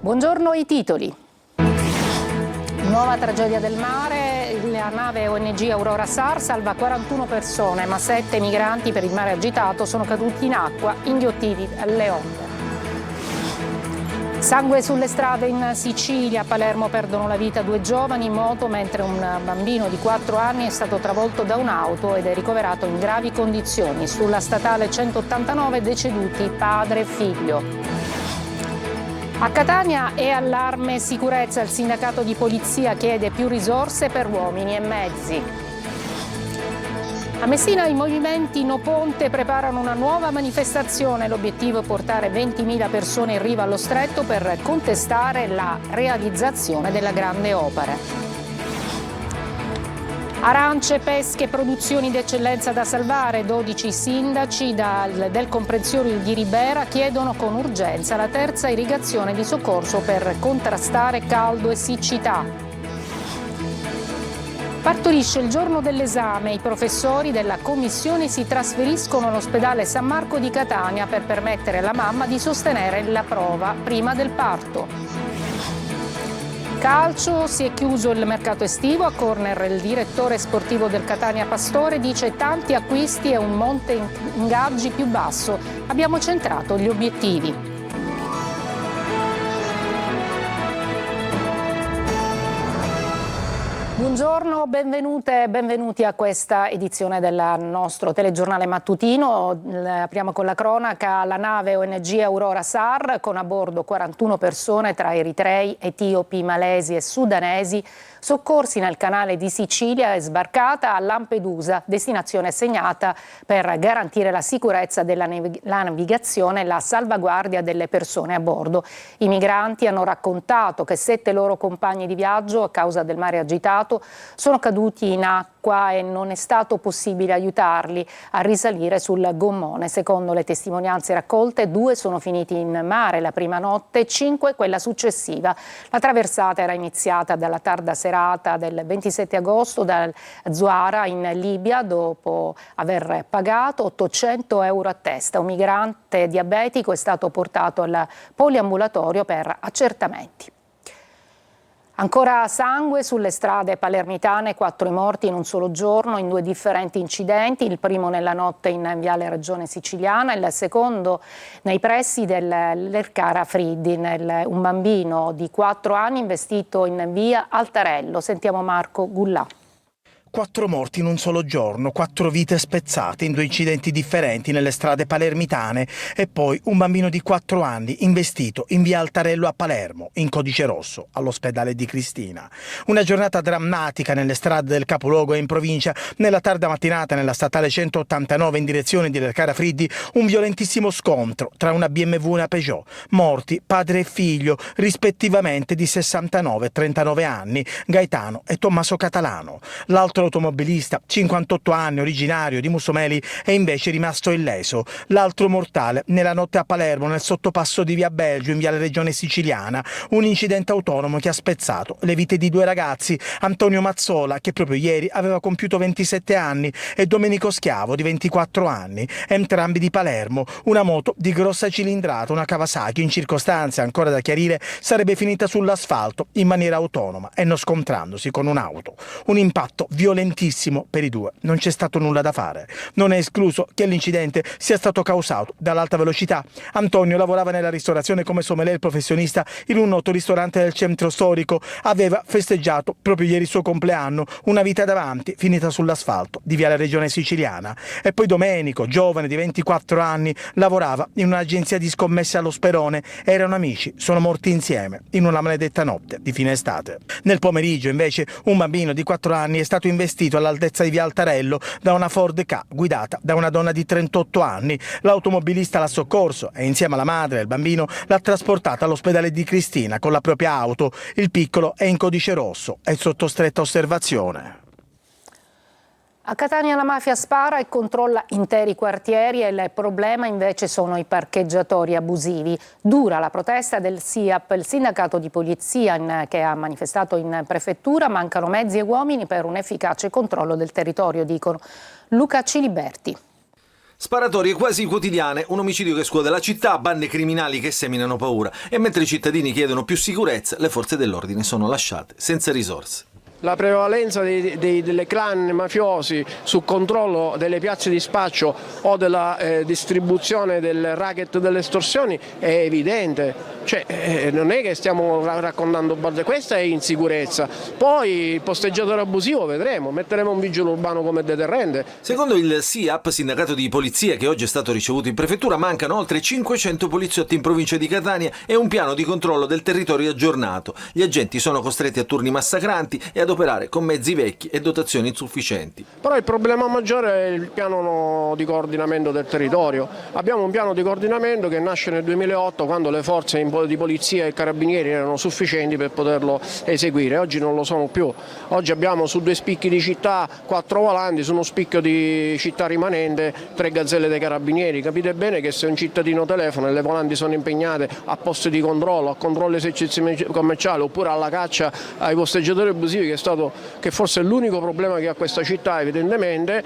Buongiorno, i titoli. Nuova tragedia del mare, la nave ONG Aurora SAR salva 41 persone, ma 7 migranti per il mare agitato sono caduti in acqua, inghiottiti dalle onde. Sangue sulle strade in Sicilia, a Palermo perdono la vita 2 giovani in moto mentre un bambino di 4 anni è stato travolto da un'auto ed è ricoverato in gravi condizioni. Sulla statale 189 deceduti padre e figlio. A Catania è allarme sicurezza, il sindacato di polizia chiede più risorse per uomini e mezzi. A Messina i movimenti No Ponte preparano una nuova manifestazione, l'obiettivo è portare 20.000 persone in riva allo stretto per contestare la realizzazione della grande opera. Arance, pesche, produzioni d'eccellenza da salvare. 12 sindaci del comprensorio di Ribera chiedono con urgenza la terza irrigazione di soccorso per contrastare caldo e siccità. Partorisce il giorno dell'esame. I professori della commissione si trasferiscono all'ospedale San Marco di Catania per permettere alla mamma di sostenere la prova prima del parto. Calcio, si è chiuso il mercato estivo, a Corner il direttore sportivo del Catania Pastore dice tanti acquisti e un monte ingaggi più basso, abbiamo centrato gli obiettivi. Buongiorno, benvenute e benvenuti a questa edizione del nostro telegiornale mattutino. Apriamo con la cronaca: la nave ONG Aurora SAR con a bordo 41 persone tra eritrei, etiopi, malesi e sudanesi, soccorsi nel canale di Sicilia, è sbarcata a Lampedusa, destinazione assegnata per garantire la sicurezza della navigazione e la salvaguardia delle persone a bordo. I migranti hanno raccontato che 7 loro compagni di viaggio, a causa del mare agitato, sono caduti in acqua e non è stato possibile aiutarli a risalire sul gommone. Secondo le testimonianze raccolte, 2 sono finiti in mare la prima notte, 5 quella successiva. La traversata era iniziata dalla tarda serata del 27 agosto da Zuara in Libia, dopo aver pagato 800 euro a testa. Un migrante diabetico è stato portato al poliambulatorio per accertamenti. Ancora sangue sulle strade palermitane, 4 morti in un solo giorno in 2 differenti incidenti, il primo nella notte in Viale Regione Siciliana, il secondo nei pressi dell'Ercara Friddi, un bambino di 4 anni investito in via Altarello. Sentiamo Marco Gullà. 4 morti in un solo giorno, 4 vite spezzate in 2 incidenti differenti nelle strade palermitane e poi un bambino di 4 anni investito in via Altarello a Palermo, in codice rosso, all'ospedale di Cristina. Una giornata drammatica nelle strade del capoluogo e in provincia. Nella tarda mattinata nella statale 189 in direzione di Ercara Friddi un violentissimo scontro tra una BMW e una Peugeot. Morti padre e figlio, rispettivamente di 69 e 39 anni, Gaetano e Tommaso Catalano. L'altro automobilista, 58 anni, originario di Mussomeli, è invece rimasto illeso. L'altro mortale nella notte a Palermo, nel sottopasso di via Belgio, in viale Regione Siciliana. Un incidente autonomo che ha spezzato le vite di 2 ragazzi, Antonio Mazzola, che proprio ieri aveva compiuto 27 anni, e Domenico Schiavo, di 24 anni, entrambi di Palermo. Una moto di grossa cilindrata, una Kawasaki, in circostanze ancora da chiarire, sarebbe finita sull'asfalto in maniera autonoma e non scontrandosi con un'auto. Un impatto violentissimo per i 2, non c'è stato nulla da fare. Non è escluso che l'incidente sia stato causato dall'alta velocità. Antonio lavorava nella ristorazione come sommelier professionista in un noto ristorante del centro storico, aveva festeggiato proprio ieri il suo compleanno, una vita davanti finita sull'asfalto di viale Regione Siciliana. E poi Domenico, giovane di 24 anni, lavorava in un'agenzia di scommesse allo Sperone, erano amici, sono morti insieme in una maledetta notte di fine estate. Nel pomeriggio invece un bambino di 4 anni è stato investito all'altezza di via Altarello da una Ford Ka guidata da una donna di 38 anni. L'automobilista l'ha soccorso e insieme alla madre del bambino l'ha trasportata all'ospedale di Cristina con la propria auto. Il piccolo è in codice rosso e sotto stretta osservazione. A Catania la mafia spara e controlla interi quartieri e il problema invece sono i parcheggiatori abusivi. Dura la protesta del SIAP, il sindacato di polizia che ha manifestato in prefettura. Mancano mezzi e uomini per un efficace controllo del territorio, dicono. Luca Ciliberti. Sparatorie quasi quotidiane, un omicidio che scuote la città, bande criminali che seminano paura e mentre i cittadini chiedono più sicurezza, le forze dell'ordine sono lasciate senza risorse. La prevalenza delle clan mafiosi sul controllo delle piazze di spaccio o della distribuzione del racket delle estorsioni è evidente. Non è che stiamo raccontando barzellette, questa è insicurezza. Poi il posteggiatore abusivo vedremo, metteremo un vigile urbano come deterrente. Secondo il SIAP, sindacato di polizia che oggi è stato ricevuto in prefettura, mancano oltre 500 poliziotti in provincia di Catania e un piano di controllo del territorio aggiornato. Gli agenti sono costretti a turni massacranti e ad operare con mezzi vecchi e dotazioni insufficienti. Però il problema maggiore è il piano di coordinamento del territorio. Abbiamo un piano di coordinamento che nasce nel 2008 quando le forze di polizia e carabinieri erano sufficienti per poterlo eseguire, oggi non lo sono più. Oggi abbiamo su 2 spicchi di città 4 volanti, su uno spicchio di città rimanente 3 gazzelle dei carabinieri. Capite bene che se un cittadino telefona e le volanti sono impegnate a posti di controllo, a controlli esercizi commerciali oppure alla caccia ai posteggiatori abusivi, che forse è l'unico problema che ha questa città evidentemente,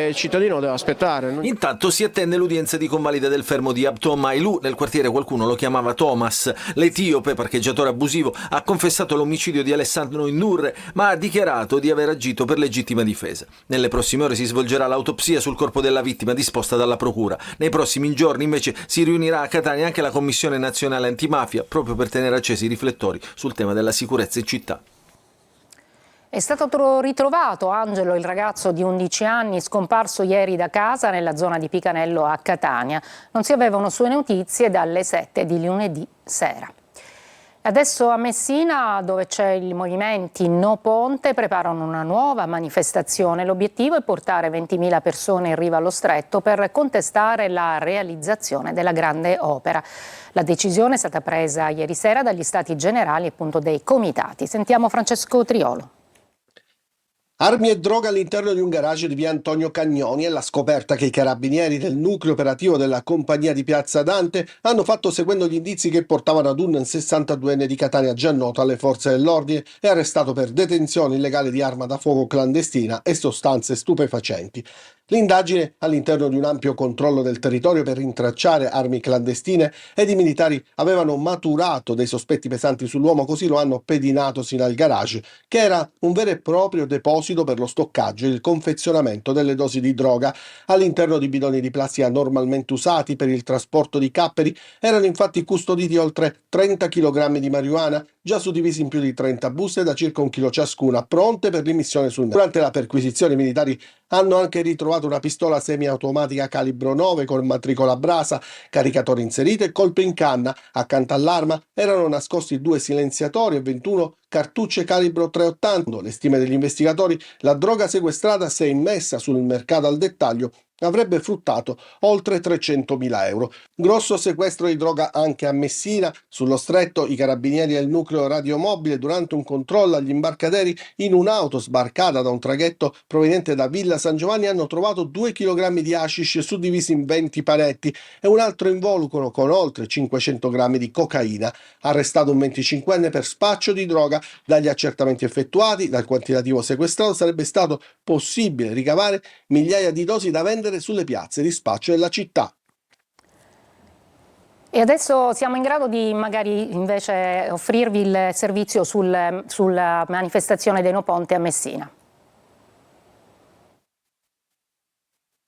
il cittadino deve aspettare. Intanto si attende l'udienza di convalida del fermo di Abtom Mailu, nel quartiere qualcuno lo chiamava Thomas. L'etiope, parcheggiatore abusivo, ha confessato l'omicidio di Alessandro Innurre, ma ha dichiarato di aver agito per legittima difesa. Nelle prossime ore si svolgerà l'autopsia sul corpo della vittima disposta dalla procura. Nei prossimi giorni invece si riunirà a Catania anche la Commissione Nazionale Antimafia proprio per tenere accesi i riflettori sul tema della sicurezza in città. È stato ritrovato Angelo, il ragazzo di 11 anni scomparso ieri da casa nella zona di Picanello a Catania. Non si avevano sue notizie dalle 7 di lunedì sera. Adesso a Messina, dove c'è il Movimento No Ponte, preparano una nuova manifestazione. L'obiettivo è portare 20.000 persone in riva allo stretto per contestare la realizzazione della grande opera. La decisione è stata presa ieri sera dagli Stati Generali, appunto dei comitati. Sentiamo Francesco Triolo. Armi e droga all'interno di un garage di via Antonio Cagnoni è la scoperta che i carabinieri del nucleo operativo della compagnia di Piazza Dante hanno fatto seguendo gli indizi che portavano ad un 62enne di Catania già noto alle forze dell'ordine e arrestato per detenzione illegale di arma da fuoco clandestina e sostanze stupefacenti. L'indagine, all'interno di un ampio controllo del territorio per rintracciare armi clandestine ed i militari avevano maturato dei sospetti pesanti sull'uomo, così lo hanno pedinato sino al garage, che era un vero e proprio deposito per lo stoccaggio e il confezionamento delle dosi di droga. All'interno di bidoni di plastica normalmente usati per il trasporto di capperi erano infatti custoditi oltre 30 kg di marijuana, già suddivisi in più di 30 buste da circa 1 chilo ciascuna, pronte per l'immissione sul mercato. Durante la perquisizione i militari hanno anche ritrovato una pistola semiautomatica calibro 9 con matricola brasa, caricatore inserito e colpo in canna. Accanto all'arma erano nascosti 2 silenziatori e 21 cartucce calibro 380. Le stime degli investigatori, la droga sequestrata, se immessa sul mercato al dettaglio, avrebbe fruttato oltre 300.000 euro. Grosso sequestro di droga anche a Messina. Sullo stretto i carabinieri del nucleo radiomobile, durante un controllo agli imbarcaderi in un'auto sbarcata da un traghetto proveniente da Villa San Giovanni, hanno trovato 2 kg di hashish suddivisi in 20 paletti e un altro involucro con oltre 500 grammi di cocaina. Arrestato un 25enne per spaccio di droga. Dagli accertamenti effettuati, dal quantitativo sequestrato, sarebbe stato possibile ricavare migliaia di dosi da vendere sulle piazze di spaccio della città. E adesso siamo in grado di magari invece offrirvi il servizio sulla manifestazione dei No Ponte a Messina.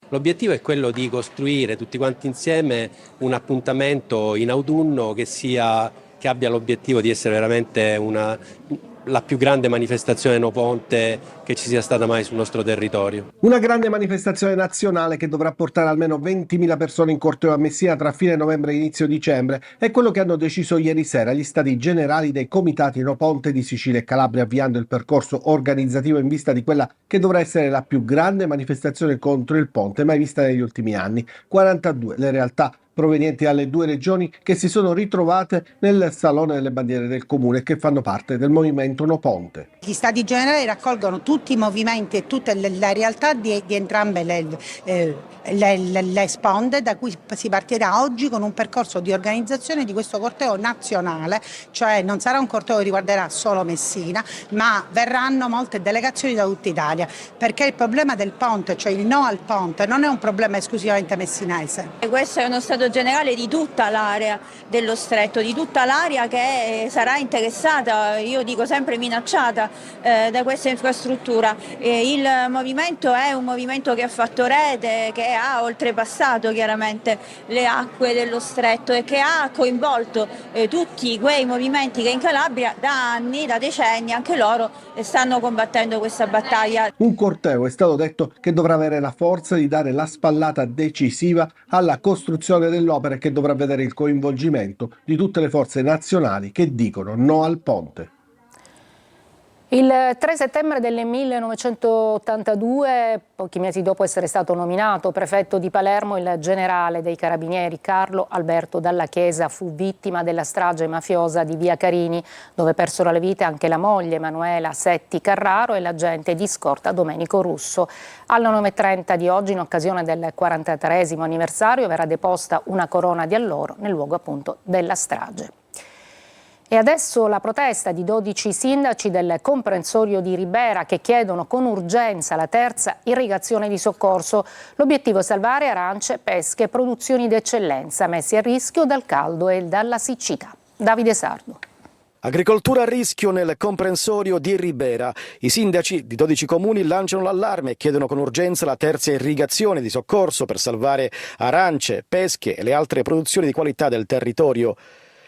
L'obiettivo è quello di costruire tutti quanti insieme un appuntamento in autunno che abbia l'obiettivo di essere veramente la più grande manifestazione No Ponte che ci sia stata mai sul nostro territorio. Una grande manifestazione nazionale che dovrà portare almeno 20.000 persone in corteo a Messina tra fine novembre e inizio dicembre. È quello che hanno deciso ieri sera gli Stati Generali dei comitati No Ponte di Sicilia e Calabria, avviando il percorso organizzativo in vista di quella che dovrà essere la più grande manifestazione contro il ponte mai vista negli ultimi anni. 42 le realtà provenienti dalle 2 regioni che si sono ritrovate nel Salone delle Bandiere del Comune e che fanno parte del Movimento No Ponte. Gli Stati Generali raccolgono tutte tutti i movimenti e tutta la realtà di entrambe le sponde, da cui si partirà oggi con un percorso di organizzazione di questo corteo nazionale, cioè non sarà un corteo che riguarderà solo Messina, ma verranno molte delegazioni da tutta Italia, perché il problema del ponte, cioè il no al ponte, non è un problema esclusivamente messinese. Questo è uno stato generale di tutta l'area dello stretto, di tutta l'area che sarà interessata, io dico sempre minacciata da questa infrastruttura. Il movimento è un movimento che ha fatto rete, che ha oltrepassato chiaramente le acque dello stretto e che ha coinvolto tutti quei movimenti che in Calabria da anni, da decenni, anche loro stanno combattendo questa battaglia. Un corteo, è stato detto, che dovrà avere la forza di dare la spallata decisiva alla costruzione dell'opera e che dovrà vedere il coinvolgimento di tutte le forze nazionali che dicono no al ponte. Il 3 settembre del 1982, pochi mesi dopo essere stato nominato prefetto di Palermo, il generale dei Carabinieri Carlo Alberto Dalla Chiesa fu vittima della strage mafiosa di Via Carini, dove persero le vite anche la moglie Emanuela Setti Carraro e l'agente di scorta Domenico Russo. Alle 9:30 di oggi, in occasione del 43esimo anniversario, verrà deposta una corona di alloro nel luogo appunto della strage. E adesso la protesta di 12 sindaci del comprensorio di Ribera che chiedono con urgenza la terza irrigazione di soccorso. L'obiettivo è salvare arance, pesche e produzioni d'eccellenza messi a rischio dal caldo e dalla siccità. Davide Sardo. Agricoltura a rischio nel comprensorio di Ribera. I sindaci di 12 comuni lanciano l'allarme e chiedono con urgenza la terza irrigazione di soccorso per salvare arance, pesche e le altre produzioni di qualità del territorio.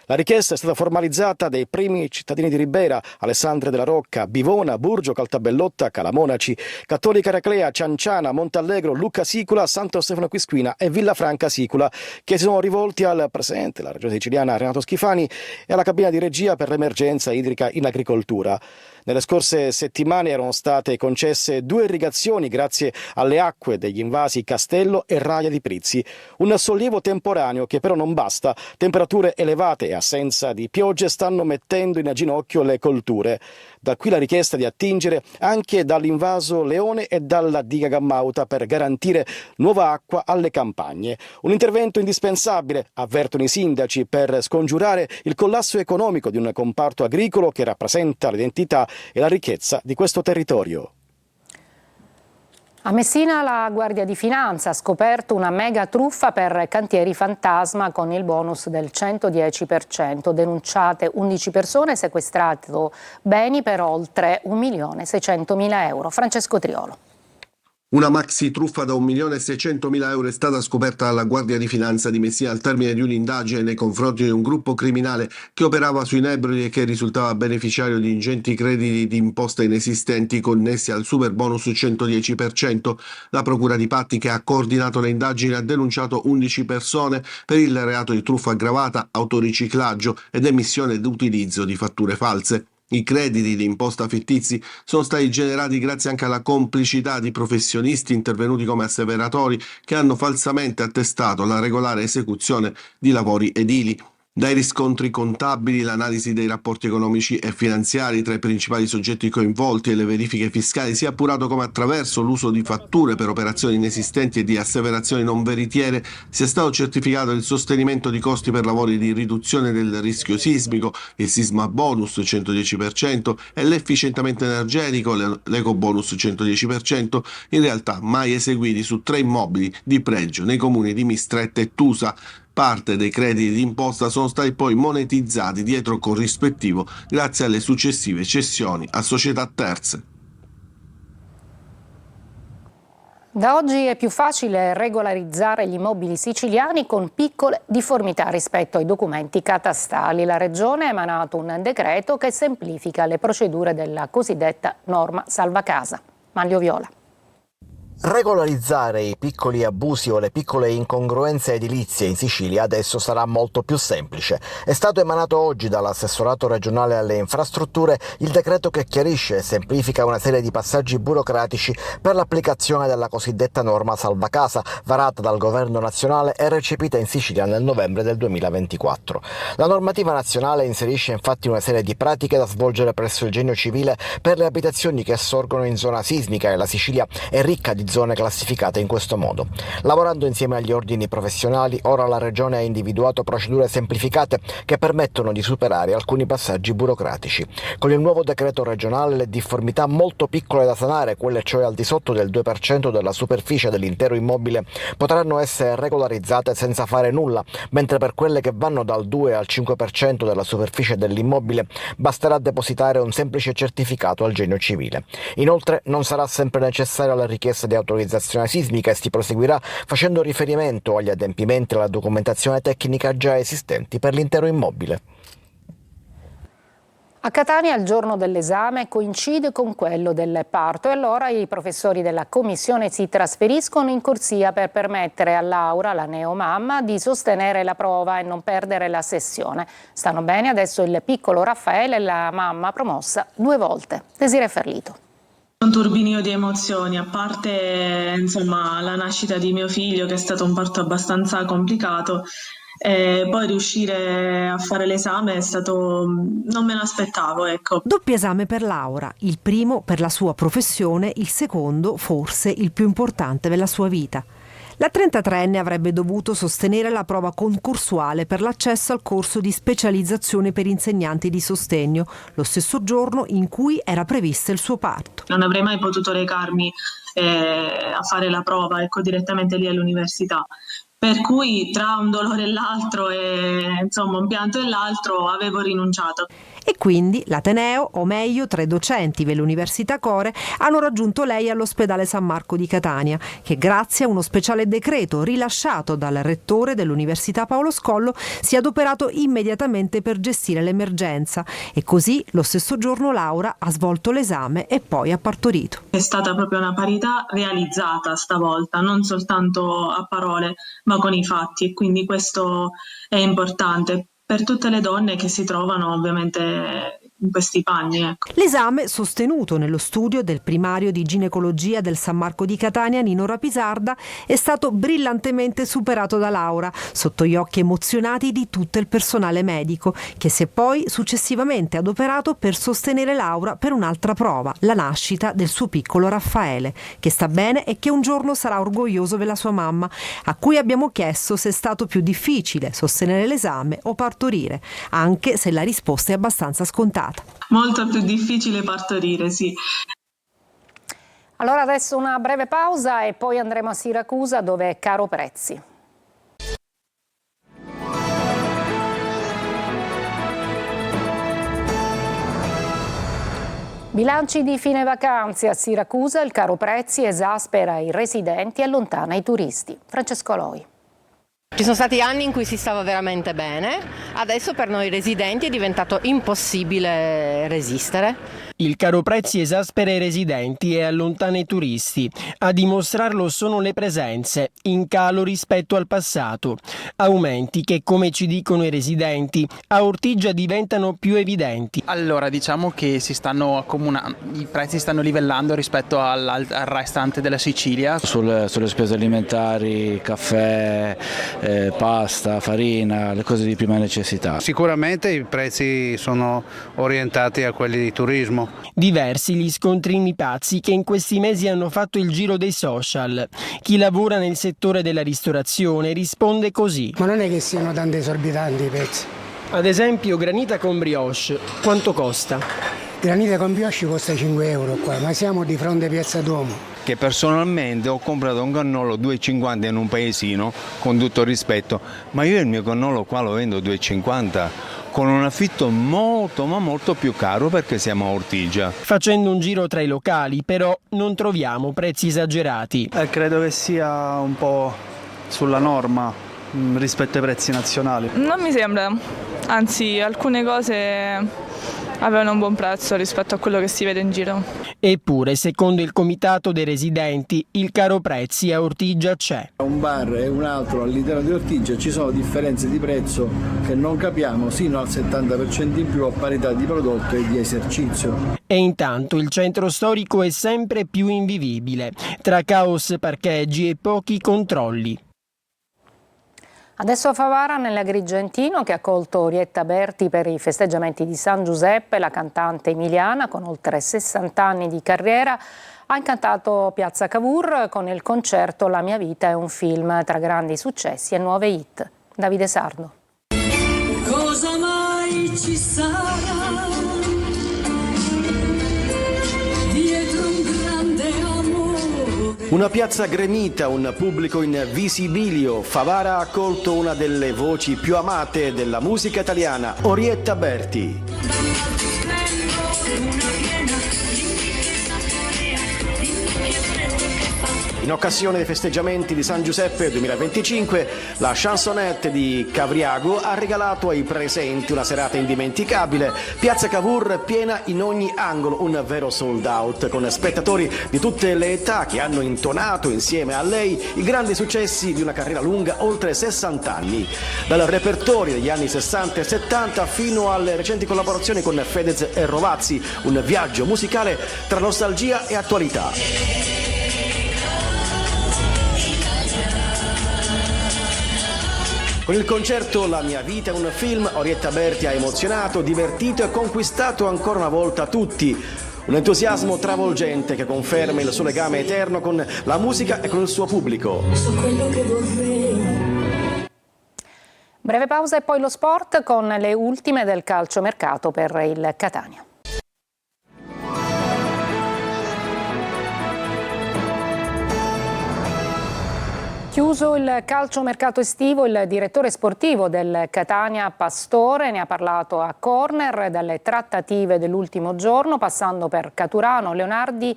La richiesta è stata formalizzata dai primi cittadini di Ribera: Alessandria della Rocca, Bivona, Burgio, Caltabellotta, Calamonaci, Cattolica Eraclea, Cianciana, Montallegro, Lucca Sicula, Santo Stefano Quisquina e Villafranca Sicula, che si sono rivolti al presidente della regione siciliana Renato Schifani e alla cabina di regia per l'emergenza idrica in agricoltura. Nelle scorse settimane erano state concesse 2 irrigazioni grazie alle acque degli invasi Castello e Raia di Prizzi. Un sollievo temporaneo che però non basta. Temperature elevate e assenza di piogge stanno mettendo in ginocchio le colture. Da qui la richiesta di attingere anche dall'invaso Leone e dalla diga Gammauta per garantire nuova acqua alle campagne. Un intervento indispensabile, avvertono i sindaci, per scongiurare il collasso economico di un comparto agricolo che rappresenta l'identità e la ricchezza di questo territorio. A Messina la Guardia di Finanza ha scoperto una mega truffa per cantieri fantasma con il bonus del 110%. Denunciate 11 persone, sequestrato beni per oltre 1.600.000 euro. Francesco Triolo. Una maxi truffa da 1.600.000 euro è stata scoperta dalla Guardia di Finanza di Messina al termine di un'indagine nei confronti di un gruppo criminale che operava sui Nebrodi e che risultava beneficiario di ingenti crediti di imposta inesistenti connessi al super bonus 110%. La Procura di Patti, che ha coordinato le indagini, ha denunciato 11 persone per il reato di truffa aggravata, autoriciclaggio ed emissione ed utilizzo di fatture false. I crediti di imposta fittizi sono stati generati grazie anche alla complicità di professionisti intervenuti come asseveratori che hanno falsamente attestato la regolare esecuzione di lavori edili. Dai riscontri contabili, l'analisi dei rapporti economici e finanziari tra i principali soggetti coinvolti e le verifiche fiscali si è appurato come attraverso l'uso di fatture per operazioni inesistenti e di asseverazioni non veritiere sia stato certificato il sostenimento di costi per lavori di riduzione del rischio sismico, il sisma bonus 110% e l'efficientamento energetico, l'eco bonus 110%, in realtà mai eseguiti su 3 immobili di pregio nei comuni di Mistretta e Tusa. Parte dei crediti d'imposta sono stati poi monetizzati dietro corrispettivo grazie alle successive cessioni a società terze. Da oggi è più facile regolarizzare gli immobili siciliani con piccole difformità rispetto ai documenti catastali. La Regione ha emanato un decreto che semplifica le procedure della cosiddetta norma salvacasa. Manlio Viola. Regolarizzare i piccoli abusi o le piccole incongruenze edilizie in Sicilia adesso sarà molto più semplice. È stato emanato oggi dall'assessorato regionale alle infrastrutture il decreto che chiarisce e semplifica una serie di passaggi burocratici per l'applicazione della cosiddetta norma salva casa, varata dal governo nazionale e recepita in Sicilia nel novembre del 2024. La normativa nazionale inserisce infatti una serie di pratiche da svolgere presso il Genio Civile per le abitazioni che sorgono in zona sismica, e la Sicilia è ricca di zone classificate in questo modo. Lavorando insieme agli ordini professionali, ora la Regione ha individuato procedure semplificate che permettono di superare alcuni passaggi burocratici. Con il nuovo decreto regionale le difformità molto piccole da sanare, quelle cioè al di sotto del 2% della superficie dell'intero immobile, potranno essere regolarizzate senza fare nulla, mentre per quelle che vanno dal 2 al 5% della superficie dell'immobile basterà depositare un semplice certificato al Genio Civile. Inoltre non sarà sempre necessaria la richiesta di autorizzazione sismica e si proseguirà facendo riferimento agli adempimenti e alla documentazione tecnica già esistenti per l'intero immobile. A Catania il giorno dell'esame coincide con quello del parto e allora i professori della commissione si trasferiscono in corsia per permettere a Laura, la neomamma, di sostenere la prova e non perdere la sessione. Stanno bene adesso il piccolo Raffaele e la mamma promossa 2 volte. Desiree Ferlito. Un turbinio di emozioni, a parte la nascita di mio figlio, che è stato un parto abbastanza complicato, poi riuscire a fare l'esame è stato, non me l'aspettavo, ecco. Doppio esame per Laura, il primo per la sua professione, il secondo forse il più importante della sua vita. La 33enne avrebbe dovuto sostenere la prova concorsuale per l'accesso al corso di specializzazione per insegnanti di sostegno, lo stesso giorno in cui era previsto il suo parto. Non avrei mai potuto recarmi a fare la prova, direttamente lì all'università. Per cui tra un dolore e l'altro e un pianto e l'altro avevo rinunciato. E quindi l'Ateneo, o meglio 3 docenti dell'Università Core, hanno raggiunto lei all'ospedale San Marco di Catania, che grazie a uno speciale decreto rilasciato dal rettore dell'Università Paolo Scollo si è adoperato immediatamente per gestire l'emergenza, e così lo stesso giorno Laura ha svolto l'esame e poi ha partorito. È stata proprio una parità realizzata stavolta, non soltanto a parole ma con i fatti, e quindi questo è importante per tutte le donne che si trovano ovviamente in questi panni. Ecco. L'esame, sostenuto nello studio del primario di ginecologia del San Marco di Catania, Nino Rapisarda, è stato brillantemente superato da Laura, sotto gli occhi emozionati di tutto il personale medico, che si è poi successivamente adoperato per sostenere Laura per un'altra prova, la nascita del suo piccolo Raffaele, che sta bene e che un giorno sarà orgoglioso della sua mamma, a cui abbiamo chiesto se è stato più difficile sostenere l'esame o partorire, anche se la risposta è abbastanza scontata. Molto più difficile partorire, sì. Allora adesso una breve pausa e poi andremo a Siracusa, dove è caro prezzi. Bilanci di fine vacanze a Siracusa, il caro prezzi esaspera i residenti e allontana i turisti. Francesco Loi. Ci sono stati anni in cui si stava veramente bene, adesso per noi residenti è diventato impossibile resistere. Il caro prezzi esaspera i residenti e allontana i turisti. A dimostrarlo sono le presenze, in calo rispetto al passato. Aumenti che, come ci dicono i residenti, a Ortigia diventano più evidenti. Allora, diciamo che i prezzi stanno livellando rispetto al restante della Sicilia. Sulle spese alimentari, caffè, pasta, farina, le cose di prima necessità. Sicuramente i prezzi sono orientati a quelli di turismo. Diversi gli scontrini pazzi che in questi mesi hanno fatto il giro dei social. Chi lavora nel settore della ristorazione risponde così. Ma non è che siano tanto esorbitanti i prezzi. Ad esempio granita con brioche, quanto costa? Granita con brioche costa 5 euro qua, ma siamo di fronte a Piazza Duomo. Che personalmente ho comprato un cannolo 2,50 in un paesino, con tutto rispetto, ma io il mio cannolo qua lo vendo 2,50 con un affitto molto ma molto più caro perché siamo a Ortigia. Facendo un giro tra i locali però non troviamo prezzi esagerati. Credo che sia un po' sulla norma rispetto ai prezzi nazionali. Non mi sembra, anzi alcune cose avevano un buon prezzo rispetto a quello che si vede in giro. Eppure, secondo il comitato dei residenti, il caro prezzi a Ortigia c'è. Un bar e un altro all'interno di Ortigia ci sono differenze di prezzo che non capiamo, sino al 70% in più a parità di prodotto e di esercizio. E intanto il centro storico è sempre più invivibile, tra caos, parcheggi e pochi controlli. Adesso a Favara, nell'Agrigentino, che ha accolto Orietta Berti per i festeggiamenti di San Giuseppe, la cantante emiliana con oltre 60 anni di carriera ha incantato Piazza Cavour con il concerto La mia vita è un film, tra grandi successi e nuove hit. Davide Sardo. Cosa mai ci sarà dietro un grande amore? Una piazza gremita, un pubblico in visibilio. Favara ha accolto una delle voci più amate della musica italiana, Orietta Berti. In occasione dei festeggiamenti di San Giuseppe 2025, la chansonnette di Cavriago ha regalato ai presenti una serata indimenticabile. Piazza Cavour piena in ogni angolo, un vero sold out, con spettatori di tutte le età che hanno intonato insieme a lei i grandi successi di una carriera lunga oltre 60 anni. Dal repertorio degli anni 60 e 70 fino alle recenti collaborazioni con Fedez e Rovazzi, un viaggio musicale tra nostalgia e attualità. Con il concerto La mia vita è un film, Orietta Berti ha emozionato, divertito e conquistato ancora una volta tutti. Un entusiasmo travolgente che conferma il suo legame eterno con la musica e con il suo pubblico. So quello che vorrei. Breve pausa e poi lo sport con le ultime del calciomercato per il Catania. Chiuso il calciomercato estivo, il direttore sportivo del Catania Pastore ne ha parlato a Corner dalle trattative dell'ultimo giorno, passando per Caturano, Leonardi,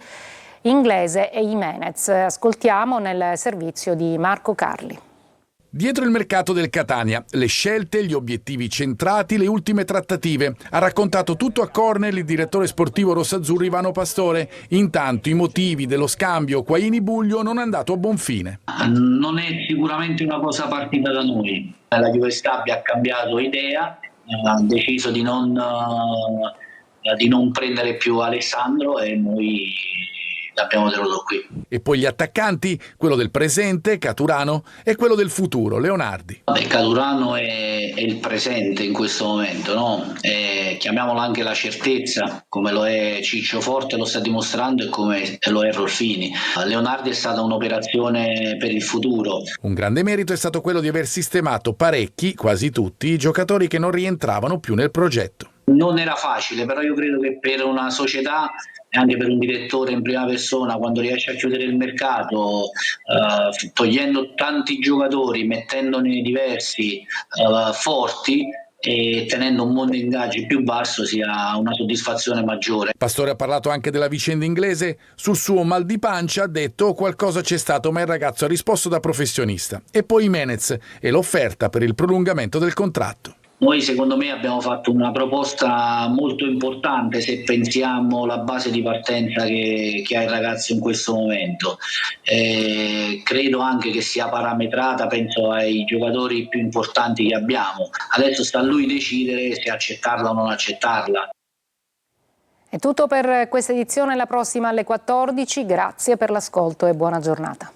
Inglese e Jimenez. Ascoltiamo nel servizio di Marco Carli. Dietro il mercato del Catania, le scelte, gli obiettivi centrati, le ultime trattative. Ha raccontato tutto a Corner il direttore sportivo rossazzurro Ivano Pastore. Intanto i motivi dello scambio Quaini-Buglio non è andato a buon fine. Non è sicuramente una cosa partita da noi. La Juve Stabia ha cambiato idea, ha deciso di non prendere più Alessandro e noi l'abbiamo tenuto qui. E poi gli attaccanti, quello del presente, Caturano, e quello del futuro, Leonardi. Caturano è il presente in questo momento, no? Chiamiamolo anche la certezza, come lo è Ciccio Forte, lo sta dimostrando, e come lo è Rolfini. Leonardi è stata un'operazione per il futuro. Un grande merito è stato quello di aver sistemato parecchi, quasi tutti, i giocatori che non rientravano più nel progetto. Non era facile, però io credo che per una società e anche per un direttore in prima persona, quando riesce a chiudere il mercato, togliendo tanti giocatori, mettendone diversi forti e tenendo un mondo ingaggi più basso, sia una soddisfazione maggiore. Pastore ha parlato anche della vicenda Inglese. Sul suo mal di pancia ha detto: qualcosa c'è stato, ma il ragazzo ha risposto da professionista. E poi Jimenez e l'offerta per il prolungamento del contratto. Noi secondo me abbiamo fatto una proposta molto importante se pensiamo alla base di partenza che ha il ragazzo in questo momento. Credo anche che sia parametrata, penso ai giocatori più importanti che abbiamo. Adesso sta a lui decidere se accettarla o non accettarla. È tutto per questa edizione, la prossima alle 14. Grazie per l'ascolto e buona giornata.